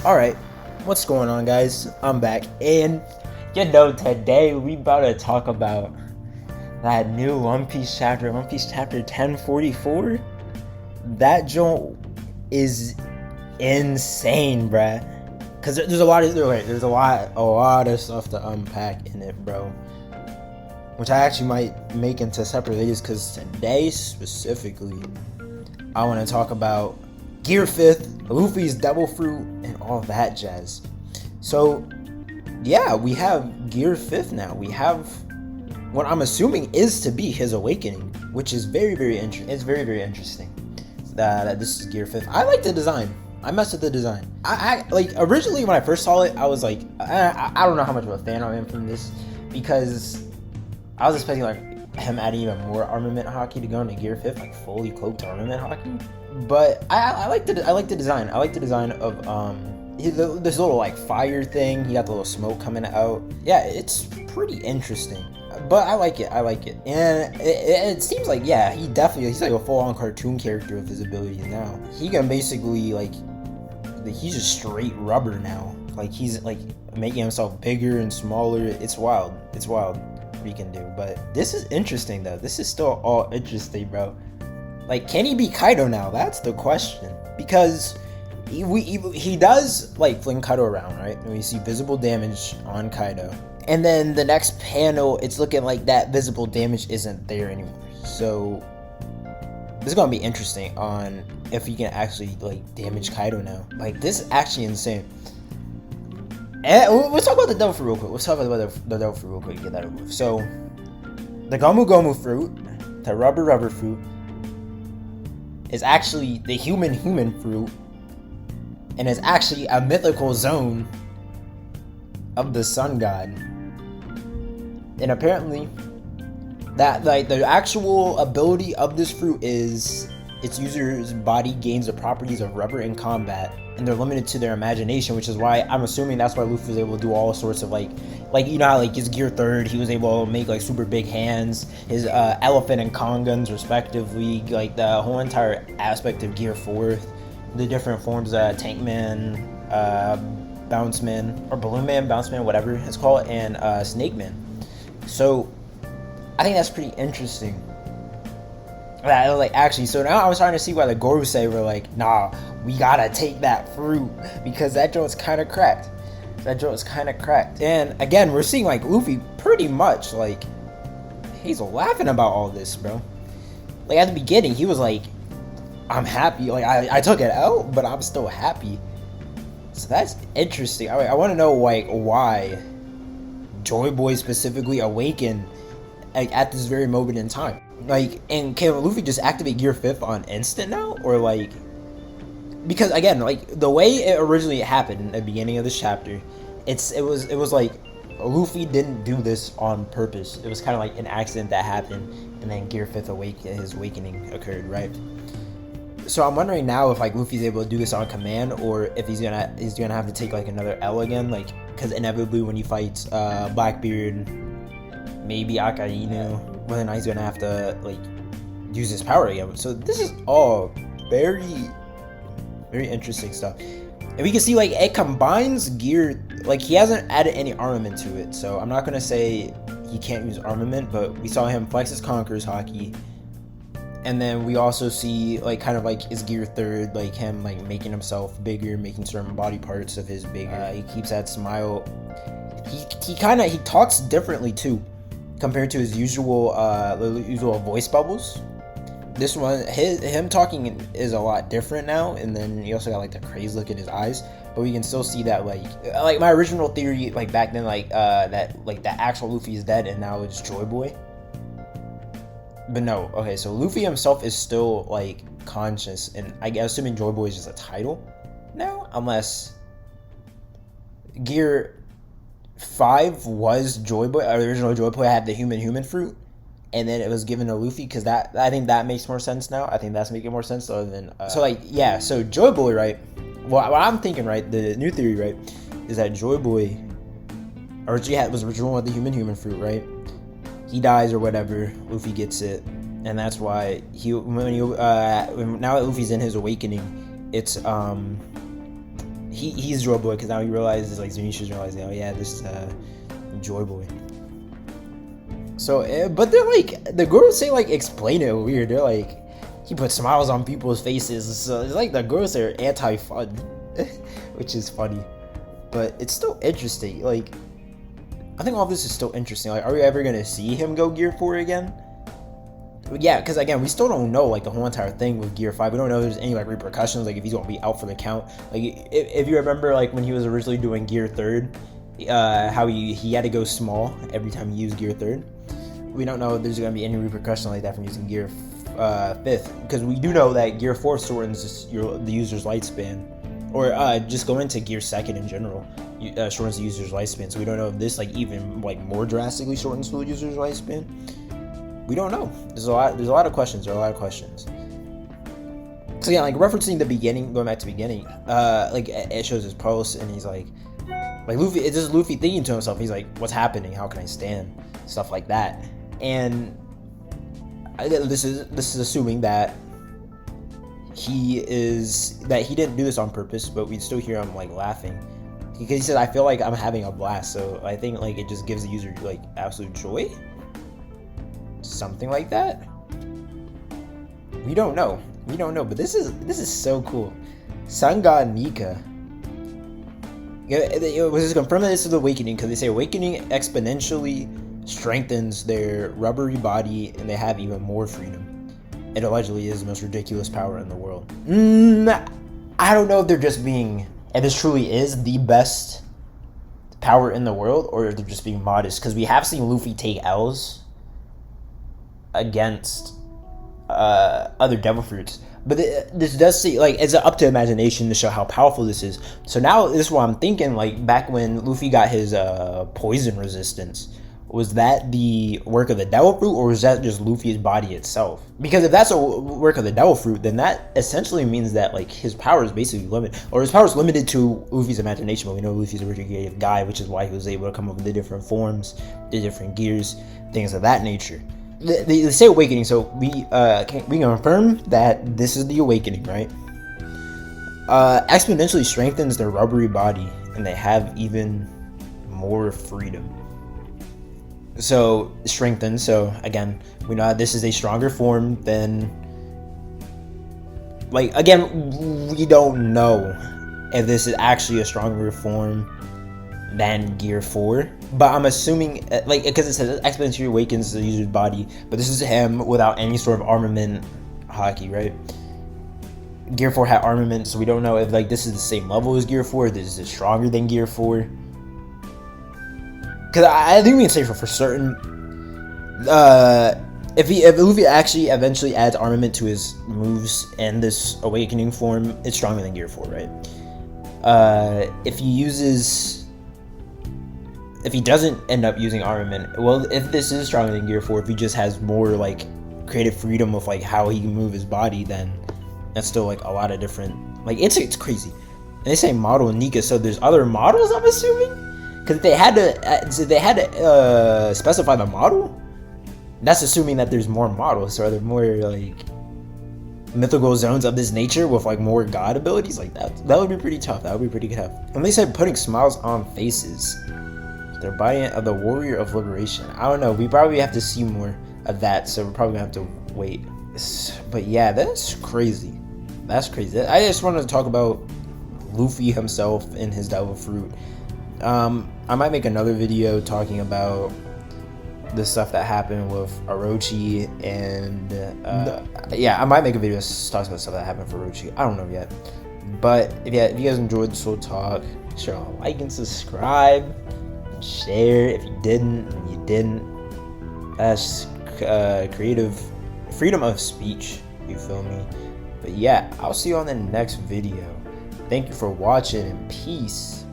Alright, what's going on, guys? I'm back, and today we about to talk about that new One Piece chapter 1044. That joint is insane, bruh. Cause there's a lot of stuff to unpack in it, bro. Which I actually might make into separate videos, cause today specifically, I want to talk about Gear 5th, Luffy's Devil Fruit, and all that jazz. So, yeah, we have Gear 5th now. We have what I'm assuming is to be his awakening, which is very, very interesting. It's very, very interesting that this is Gear 5th. I like the design. I messed with the design. I like, originally when I first saw it, I was like, I don't know how much of a fan I am from this, because I was expecting like him adding even more armament hockey to go into Gear 5th, like fully cloaked armament hockey. But I like the design. I like the design of this little like fire thing. He got the little smoke coming out. Yeah, it's pretty interesting. But I like it. And it seems like, yeah, he's like a full-on cartoon character with his abilities now. He can basically like, he's just straight rubber now. Like, he's like making himself bigger and smaller. It's wild. What he can do. But this is interesting though. This is still all interesting, bro. Like, can he be Kaido now? That's the question. Because he does like fling Kaido around, right? And we see visible damage on Kaido. And then the next panel, it's looking like that visible damage isn't there anymore. So this is gonna be interesting on if he can actually like damage Kaido now. Like, this is actually insane. And let's talk about the Devil Fruit real quick. The Devil Fruit real quick. Get that over with. So the Gomu Gomu fruit, the Rubber Fruit, is actually the human fruit, and is actually a mythical zone of the sun god. And apparently that like the actual ability of this fruit is its user's body gains the properties of rubber in combat, and they're limited to their imagination, which is why I'm assuming that's why Luffy was able to do all sorts of like you know how like his Gear 3rd, he was able to make like super big hands, his elephant and Kong guns respectively, like the whole entire aspect of Gear 4th, the different forms, Tankman, Bounceman, or Balloon Man, Bounceman, whatever it's called, and Snake Man. So I think that's pretty interesting. Like, actually, so now I'm starting to see why the Gorosei were like, nah, we gotta take that fruit, because that joint's kind of cracked. And again, we're seeing like Luffy pretty much like he's laughing about all this, bro. Like, at the beginning, he was like, I'm happy. Like, I took it out, but I'm still happy. So that's interesting. I want to know like why Joy Boy specifically awakened like at this very moment in time. Like, and can Luffy just activate Gear 5th on instant now, or like, because again, like the way it originally happened in the beginning of this chapter, it was like Luffy didn't do this on purpose. It was kind of like an accident that happened, and then Gear 5th his awakening occurred, right? So I'm wondering now if like Luffy's able to do this on command, or if he's gonna have to take like another L again, like, because inevitably when he fights Blackbeard, maybe Akainu, well, then he's gonna have to like use his power again. So this is all very, very interesting stuff. And we can see like it combines gear, like he hasn't added any armament to it, so I'm not gonna say he can't use armament, but we saw him flex his Conqueror's Haki. And then we also see like kind of like his Gear 3rd, like him like making himself bigger, making certain body parts of his bigger. He keeps that smile. He talks differently too, compared to his usual voice bubbles. This one, him talking is a lot different now, and then he also got like the crazy look in his eyes. But we can still see that like my original theory like back then, like that like the actual Luffy is dead and now it's Joy Boy. But no, okay, so Luffy himself is still like conscious, and I guess assuming Joy Boy is just a title now, unless Gear 5 was Joy Boy. Original Joy Boy had the human fruit, and then it was given to Luffy, because that, I think that makes more sense now. I think that's making more sense other than so like, yeah, so Joy Boy, right? Well, what I'm thinking, right, the new theory, right, is that Joy Boy originally was original with the human fruit, right? He dies or whatever, Luffy gets it, and that's why now that Luffy's in his awakening, it's he's Joy Boy because now he realizes, like, Zunisha's realizing, oh yeah, this is Joy Boy. So, but they're like, the girls say, like, explain it weird. They're like, he put smiles on people's faces. So it's like the girls are anti-fun, which is funny. But it's still interesting. Like, I think all this is still interesting. Like, are we ever gonna see him go Gear 4 again? Yeah, because again, we still don't know, like, the whole entire thing with Gear 5. We don't know if there's any, like, repercussions, like if he's gonna be out for the count. Like, if you remember, like, when he was originally doing Gear 3rd, how he had to go small every time he used Gear 3rd. We don't know if there's gonna be any repercussion like that from using Gear 5th, because we do know that Gear 4 shortens the user's lifespan, or just go into Gear 2nd in general, shortens the user's lifespan. So we don't know if this, like, even, like, more drastically shortens the user's lifespan. We don't know. There's a lot of questions. So yeah, like, referencing the beginning, going back to the beginning, like, it shows his post, and he's like Luffy. It's just Luffy thinking to himself. He's like, "What's happening? How can I stand?" Stuff like that. And this is assuming that he didn't do this on purpose, but we still hear him, like, laughing because he said, "I feel like I'm having a blast." So I think, like, it just gives the user, like, absolute joy. Something like that. We don't know, but this is so cool. Sun God Nika. It was just confirmed that this is awakening because they say awakening exponentially strengthens their rubbery body and they have even more freedom. It allegedly is the most ridiculous power in the world. I don't know if they're just being, if this truly is the best power in the world, or if they're just being modest, because we have seen Luffy take L's against other devil fruits, but this does see, like, it's up to imagination to show how powerful this is. So now this is what I'm thinking, like, back when Luffy got his poison resistance, was that the work of the devil fruit, or was that just Luffy's body itself? Because if that's a work of the devil fruit, then that essentially means that, like, his power is basically limited, or his power is limited to Luffy's imagination. But we know Luffy's a really creative guy, which is why he was able to come up with the different forms, the different gears, things of that nature. They say awakening, so we confirm that this is the awakening, right? Exponentially strengthens their rubbery body, and they have even more freedom. So strengthened. So again, we know that this is a stronger form than, like, again, we don't know if this is actually a stronger form than Gear 4, but I'm assuming, like, because it says exponentially awakens the user's body, but this is him without any sort of armament hockey, right? Gear 4 had armament, so we don't know if, like, this is the same level as Gear 4, this is stronger than Gear 4. Because I think we can say for certain, if Luffy actually eventually adds armament to his moves and this awakening form, it's stronger than Gear 4, right? If he doesn't end up using armament, well, if this is stronger than Gear 4, if he just has more, like, creative freedom with, like, how he can move his body, then that's still, like, a lot of different, like, it's crazy. And they say model Nika, so there's other models, I'm assuming? Because they had to specify the model. That's assuming that there's more models. So are there more, like, mythical zones of this nature with, like, more god abilities like that? That would be pretty tough. That would be pretty tough. And they said putting smiles on faces. They're buying of the warrior of liberation. I don't know. We probably have to see more of that. So we're probably gonna have to wait. But yeah, that's crazy. That's crazy. I just wanted to talk about Luffy himself and his devil fruit. I might make another video talking about the stuff that happened with Orochi, and yeah, I might make a video talking about stuff that happened for Orochi. I don't know yet, but if you guys enjoyed this whole talk, sure, like and subscribe, and share. If you didn't, then you didn't. That's creative freedom of speech. You feel me? But yeah, I'll see you on the next video. Thank you for watching, and peace.